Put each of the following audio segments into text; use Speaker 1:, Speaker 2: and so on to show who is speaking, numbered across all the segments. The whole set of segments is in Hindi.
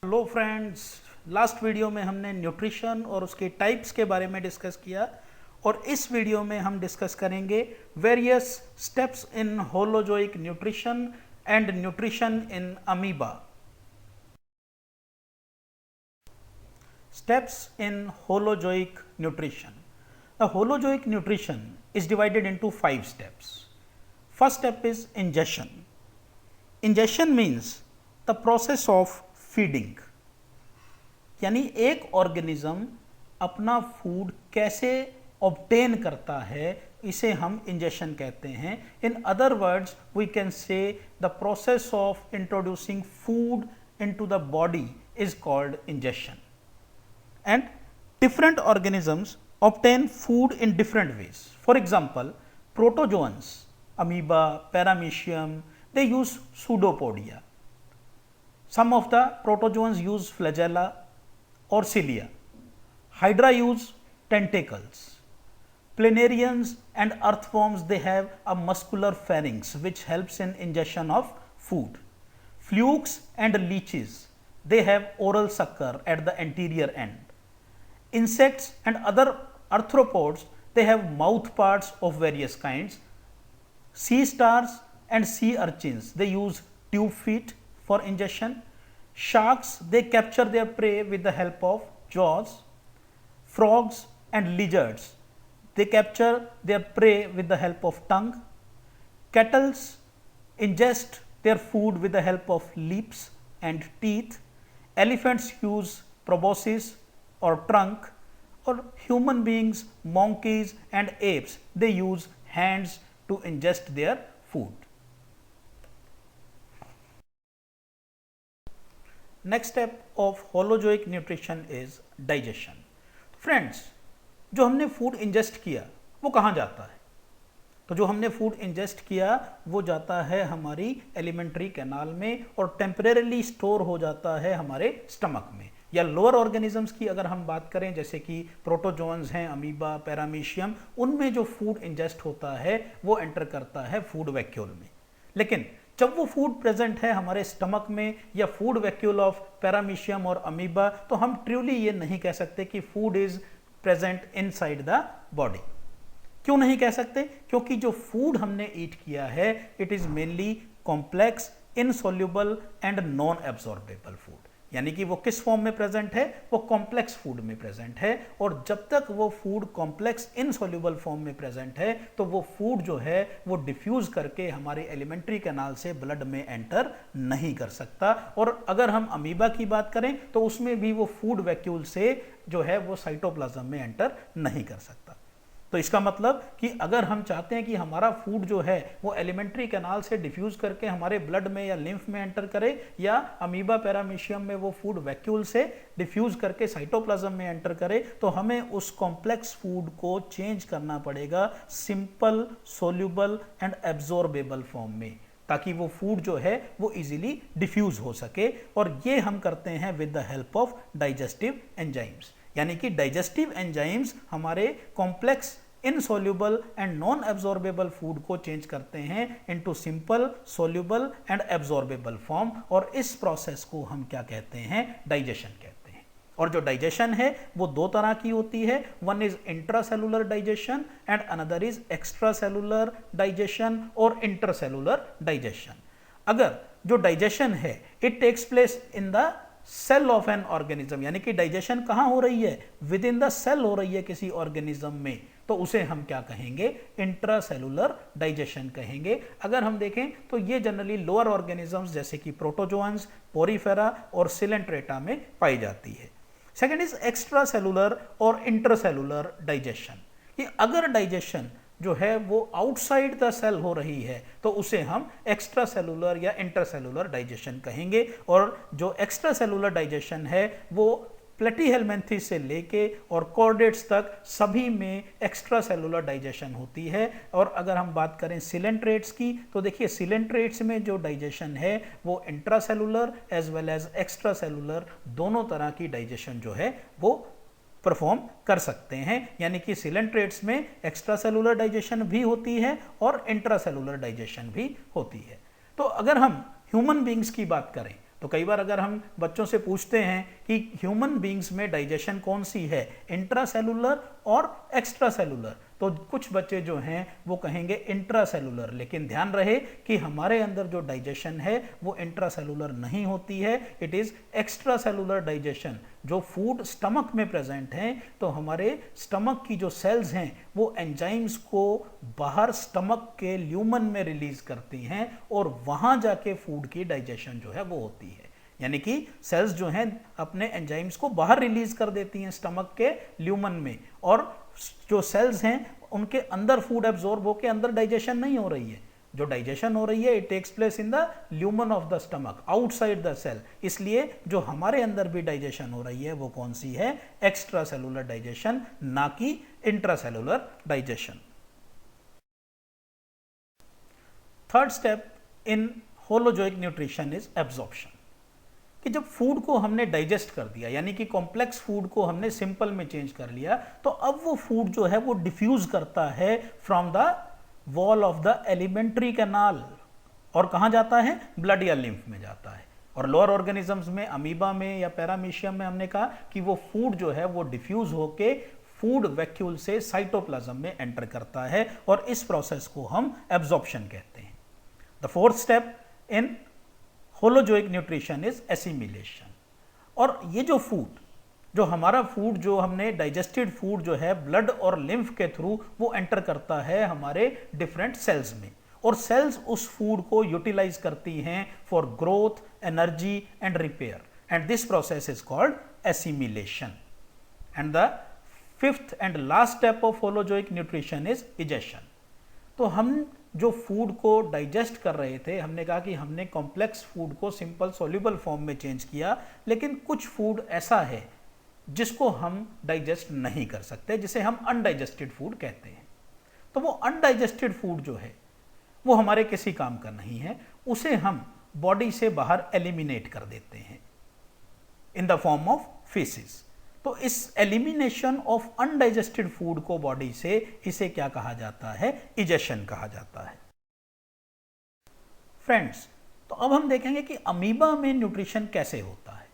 Speaker 1: हेलो फ्रेंड्स, लास्ट वीडियो में हमने न्यूट्रिशन और उसके टाइप्स के बारे में डिस्कस किया और इस वीडियो में हम डिस्कस करेंगे various steps in holozoic nutrition and nutrition in amoeba. Steps in holozoic nutrition. The holozoic nutrition is divided into 5 steps. First step is ingestion. Ingestion means the process of feeding. यानी एक ऑर्गेनिज्म अपना फूड कैसे ऑब्टेन करता है, इसे हम इंजेशन कहते हैं. In other words we can say the process of introducing food into the body is called ingestion. And different organisms obtain food in different ways. For example, protozoans, amoeba, paramecium, they use pseudopodia. Some of the protozoans use flagella or cilia. Hydra use tentacles. Planarians and earthworms, they have a muscular pharynx which helps in ingestion of food. Flukes and leeches, they have oral sucker at the anterior end. Insects and other arthropods, they have mouth parts of various kinds. Sea stars and sea urchins, they use tube feet for ingestion. Sharks, they capture their prey with the help of jaws. Frogs and lizards, they capture their prey with the help of tongue. Cattle ingest their food with the help of lips and teeth. Elephants use proboscis or trunk, or human beings, monkeys and apes, they use hands to ingest their food. Next step of holozoic nutrition is digestion. Friends, जो हमने फूड इंजेस्ट किया वो कहाँ जाता है? तो जो हमने फूड इंजेस्ट किया वो जाता है हमारी एलिमेंट्री कैनाल में और टेम्परेरीली स्टोर हो जाता है हमारे स्टमक में. या लोअर ऑर्गेनिजम्स की अगर हम बात करें, जैसे कि प्रोटोजोन्स हैं, अमीबा, पैरामीशियम, उनमें जो फूड इंजेस्ट होता है वो एंटर करता है फूड वैक्यूल में. लेकिन जब वो फूड प्रेजेंट है हमारे स्टमक में या फूड वैक्यूल ऑफ पैरामीशियम और अमीबा, तो हम ट्रूली ये नहीं कह सकते कि food is present inside the body. क्यों नहीं कह सकते? क्योंकि जो फूड हमने ईट किया है it is mainly complex, insoluble and non absorbable food. यानी कि वो किस फॉर्म में प्रेजेंट है? वो कॉम्प्लेक्स फूड में प्रेजेंट है. और जब तक वो फूड कॉम्प्लेक्स इनसोल्यूबल फॉर्म में प्रेजेंट है तो वो फूड जो है वो डिफ्यूज करके हमारे एलिमेंट्री कैनाल से ब्लड में एंटर नहीं कर सकता. और अगर हम अमीबा की बात करें तो उसमें भी वो फूड वैक्यूल से जो है वो साइटोप्लाज्म में एंटर नहीं कर सकता. तो इसका मतलब कि अगर हम चाहते हैं कि हमारा फूड जो है वो एलिमेंट्री कैनाल से डिफ्यूज करके हमारे ब्लड में या लिम्फ में एंटर करे, या अमीबा पैरामीशियम में वो फूड वैक्यूल से डिफ्यूज करके साइटोप्लाज्म में एंटर करे, तो हमें उस कॉम्प्लेक्स फूड को चेंज करना पड़ेगा simple, soluble and absorbable form में, ताकि वो फूड जो है वो इजीली डिफ्यूज हो सके. और ये हम करते हैं with the help of digestive enzymes. यानी कि डाइजेस्टिव एंजाइम्स हमारे complex, insoluble and non absorbable food को चेंज करते हैं into simple, soluble and absorbable form. और इस प्रोसेस को हम क्या कहते हैं? डाइजेशन कहते हैं. और जो डाइजेशन है वो दो तरह की होती है. One is intracellular digestion and another is extracellular digestion और इंटरसेलुलर डाइजेशन. अगर जो डाइजेशन है it takes place in the cell of an organism, यानी कि डाइजेशन कहां हो रही है? विद इन द सेल हो रही है किसी ऑर्गेनिज्म में, तो उसे हम क्या कहेंगे? इंट्रासेलुलर डाइजेशन कहेंगे. अगर हम देखें तो ये जनरली लोअर ऑर्गेनिजम्स जैसे कि प्रोटोजोअन्स, पोरीफेरा और सिलेंट्रेटा में पाई जाती है. सेकेंड इज एक्स्ट्रा सेलुलर और इंटरसेलुलर डाइजेशन. कि अगर डाइजेशन जो है वो आउटसाइड द सेल हो रही है तो उसे हम एक्स्ट्रा सेलुलर या इंटरसेलुलर डाइजेशन कहेंगे. और जो एक्स्ट्रा सेलुलर डाइजेशन है वो प्लेटीहेलमिन्थेस से लेके और कॉर्डेट्स तक सभी में एक्स्ट्रा सेलुलर डाइजेशन होती है. और अगर हम बात करें सिलेंट्रेट्स की तो देखिए सिलेंट्रेट्स में जो डाइजेशन है वो intracellular as well as extra cellular दोनों तरह की डाइजेशन जो है वो परफॉर्म कर सकते हैं. यानी कि सिलेंट्रेट्स में एक्स्ट्रा सेलुलर डाइजेशन भी होती है और इंट्रासेलुलर डाइजेशन भी होती है. तो अगर हम ह्यूमन बींग्स की बात करें तो कई बार अगर हम बच्चों से पूछते हैं कि ह्यूमन बींग्स में डाइजेशन कौन सी है, इंट्रा सेलुलर और एक्स्ट्रा सेलुलर, तो कुछ बच्चे जो हैं वो कहेंगे इंट्रा सेलुलर। लेकिन ध्यान रहे कि हमारे अंदर जो डाइजेशन है वो इंट्रा सेलुलर नहीं होती है, it is extra cellular digestion. जो फूड स्टमक में प्रेजेंट है तो हमारे स्टमक की जो सेल्स हैं वो एंजाइम्स को बाहर स्टमक के ल्यूमन में रिलीज करती हैं और वहां जाके फूड की डाइजेशन जो है वो होती है। यानी कि सेल्स जो हैं अपने एंजाइम्स को बाहर रिलीज कर देती हैं स्टमक के ल्यूमन में, और जो सेल्स हैं उनके अंदर फूड एब्जॉर्ब होकर अंदर डाइजेशन नहीं हो रही है। जो डाइजेशन हो रही है it takes place in the lumen of the stomach outside the cell. इसलिए जो हमारे अंदर भी डाइजेशन हो रही है वो कौन सी है, एक्स्ट्रा सेलुलर डाइजेशन, ना कि intra cellular digestion. Third step in holozoic nutrition is absorption, कि जब फूड को हमने डाइजेस्ट कर दिया, यानी कि कॉम्प्लेक्स फूड को हमने सिंपल में चेंज कर लिया, तो अब वो फूड जो है वो डिफ्यूज करता है from the wall of the alimentary canal, और कहाँ जाता है, ब्लड या लिम्फ में जाता है। और लोअर ऑर्गेनिजम्स में, अमीबा में या पैरामीशियम में हमने कहा कि वो फूड जो है वो डिफ्यूज होके फूड वैक्यूल से साइटोप्लाज्म में एंटर करता है, और इस प्रोसेस को हम एब्जॉर्प्शन कहते हैं। The fourth step in holozoic nutrition is assimilation. और ये जो फूड, जो हमारा फूड, जो हमने डाइजेस्टेड फूड जो है ब्लड और लिम्फ के थ्रू वो एंटर करता है हमारे डिफरेंट सेल्स में, और सेल्स उस फूड को यूटिलाइज करती हैं for growth, energy and repair, and this process is called assimilation. And the fifth and last step of holozoic nutrition is egestion. तो हम जो फूड को डाइजेस्ट कर रहे थे, हमने कहा कि हमने कॉम्प्लेक्स फूड को सिंपल सॉल्युबल फॉर्म में चेंज किया, लेकिन कुछ फूड ऐसा है जिसको हम डाइजेस्ट नहीं कर सकते, जिसे हम अनडाइजेस्टेड फूड कहते हैं। तो वो अनडाइजेस्टेड फूड जो है वो हमारे किसी काम का नहीं है, उसे हम बॉडी से बाहर एलिमिनेट कर देते हैं in the form of faeces. तो इस एलिमिनेशन ऑफ अनडाइजेस्टेड फूड को बॉडी से, इसे क्या कहा जाता है, इजेशन कहा जाता है। फ्रेंड्स, तो अब हम देखेंगे कि अमीबा में न्यूट्रिशन कैसे होता है।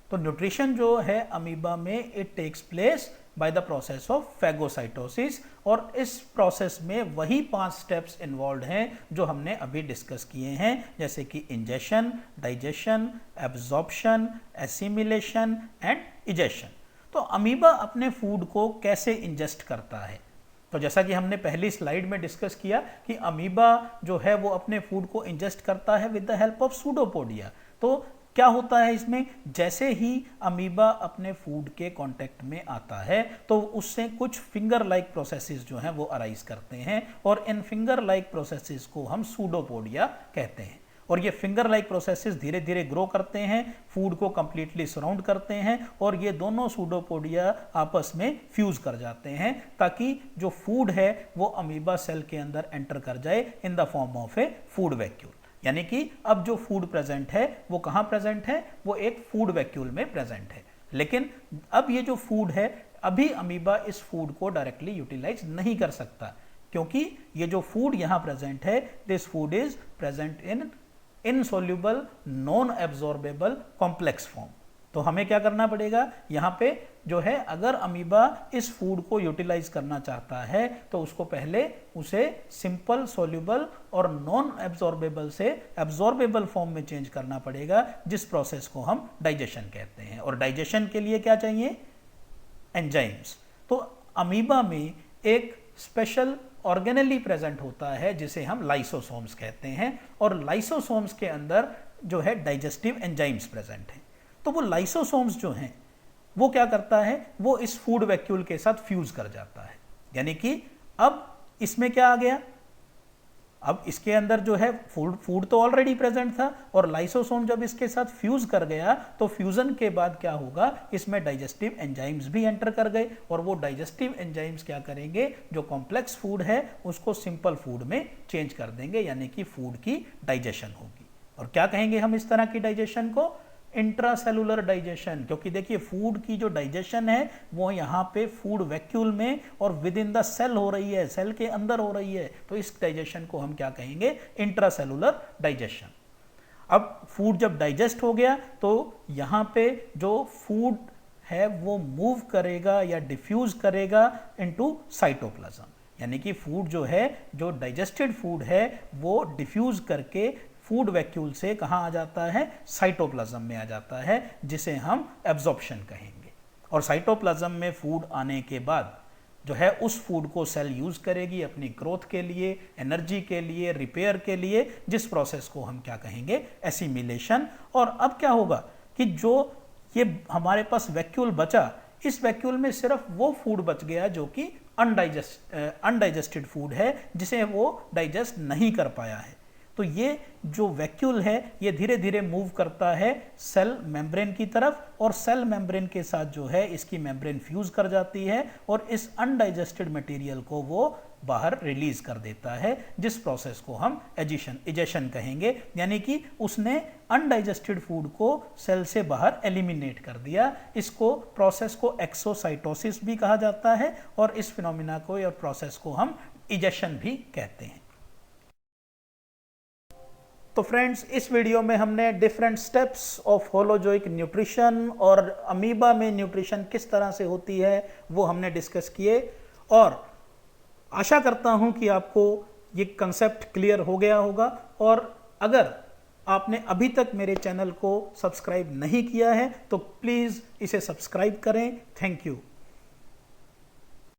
Speaker 1: तो न्यूट्रिशन जो है अमीबा में, it takes place by the process of phagocytosis, और इस प्रोसेस में वही 5 स्टेप्स इन्वॉल्व हैं जो हमने अभी डिस्कस किए हैं, जैसे कि ingestion, digestion, absorption, assimilation and egestion. तो अमीबा अपने फूड को कैसे इंजेस्ट करता है, तो जैसा कि हमने पहली स्लाइड में डिस्कस किया कि अमीबा जो है वो अपने फूड को इंजेस्ट करता है with the help of pseudopodia. तो क्या होता है इसमें, जैसे ही अमीबा अपने फूड के कांटेक्ट में आता है तो उससे कुछ फिंगर लाइक प्रोसेसेस जो हैं वो अराइज करते हैं, और इन फिंगर लाइक प्रोसेसेस को हम सूडोपोडिया कहते हैं। और ये फिंगर लाइक प्रोसेसेस धीरे धीरे ग्रो करते हैं, फूड को कंप्लीटली सराउंड करते हैं, और ये दोनों सूडोपोडिया आपस में फ्यूज कर जाते हैं ताकि जो फूड है वो अमीबा सेल के अंदर एंटर कर जाए इन the form of A food vacuole. यानी कि अब जो फूड प्रेजेंट है वो कहाँ प्रेजेंट है, वो एक फूड वैक्यूल में प्रेजेंट है। लेकिन अब ये जो फूड है, अभी अमीबा इस फूड को डायरेक्टली यूटिलाइज नहीं कर सकता, क्योंकि ये जो फूड यहाँ प्रेजेंट है, this food is present in insoluble non absorbable complex form. तो हमें क्या करना पड़ेगा, यहाँ पे जो है अगर अमीबा इस फूड को यूटिलाइज करना चाहता है तो उसको पहले उसे सिंपल सोल्यूबल और नॉन एब्जॉर्बेबल से एब्जॉर्बेबल फॉर्म में चेंज करना पड़ेगा, जिस प्रोसेस को हम डाइजेशन कहते हैं। और डाइजेशन के लिए क्या चाहिए, एंजाइम्स। तो अमीबा में एक स्पेशल ऑर्गेनेली प्रेजेंट होता है जिसे हम लाइसोसोम्स कहते हैं, और लाइसोसोम्स के अंदर जो है डाइजेस्टिव एंजाइम्स प्रेजेंट हैं। तो वो लाइसोसोम्स जो हैं वो क्या करता है, वो इस फूड वैक्यूल के साथ फ्यूज कर जाता है। यानी कि अब इसमें क्या आ गया, अब इसके अंदर जो है फूड तो ऑलरेडी प्रेजेंट था, और लाइसोसोम जब इसके साथ फ्यूज कर गया तो फ्यूजन के बाद क्या होगा, इसमें डाइजेस्टिव एंजाइम्स भी एंटर कर गए, और वो डाइजेस्टिव एंजाइम्स क्या करेंगे, जो कॉम्प्लेक्स फूड है उसको सिंपल फूड में चेंज कर देंगे, यानी कि फूड की डाइजेशन होगी। और क्या कहेंगे हम इस तरह की डाइजेशन को, इंट्रासेलुलर डाइजेशन। क्योंकि देखिए फूड की जो डाइजेशन है वो यहाँ पे फूड वैक्यूल में और विद इन द सेल हो रही है, सेल के अंदर हो रही है, तो इस डाइजेशन को हम क्या कहेंगे, इंट्रासेलुलर डाइजेशन। अब फूड जब डाइजेस्ट हो गया तो यहाँ पे जो फूड है वो मूव करेगा या डिफ्यूज करेगा इनटू साइटोप्लाज्म, यानी कि फूड जो है, जो डाइजेस्टेड फूड है वो डिफ्यूज करके फूड वैक्यूल से कहाँ आ जाता है, साइटोप्लाज्म में आ जाता है, जिसे हम एब्जॉर्प्शन कहेंगे। और साइटोप्लाज्म में फूड आने के बाद जो है उस फूड को सेल यूज करेगी अपनी ग्रोथ के लिए, एनर्जी के लिए, रिपेयर के लिए, जिस प्रोसेस को हम क्या कहेंगे, एसिमिलेशन। और अब क्या होगा कि जो ये हमारे पास वैक्यूल बचा, इस वैक्यूल में सिर्फ वो फूड बच गया जो कि अनडाइजेस्टेड फूड है, जिसे वो डाइजेस्ट नहीं कर पाया है। तो ये जो वैक्यूल है ये धीरे धीरे मूव करता है सेल मेम्ब्रेन की तरफ, और सेल मेम्ब्रेन के साथ जो है इसकी मेम्ब्रेन फ्यूज कर जाती है और इस अनडाइजेस्टेड मटेरियल को वो बाहर रिलीज कर देता है, जिस प्रोसेस को हम इजेशन कहेंगे। यानी कि उसने अनडाइजेस्टेड फूड को सेल से बाहर एलिमिनेट कर दिया। इसको प्रोसेस को एक्सोसाइटोसिस भी कहा जाता है और इस फिनोमिना को या प्रोसेस को हम इजेशन भी कहते हैं। तो फ्रेंड्स, इस वीडियो में हमने different steps of holozoic nutrition और अमीबा में न्यूट्रिशन किस तरह से होती है वो हमने डिस्कस किए, और आशा करता हूं कि आपको ये कंसेप्ट क्लियर हो गया होगा। और अगर आपने अभी तक मेरे चैनल को सब्सक्राइब नहीं किया है तो प्लीज़ इसे सब्सक्राइब करें। Thank you.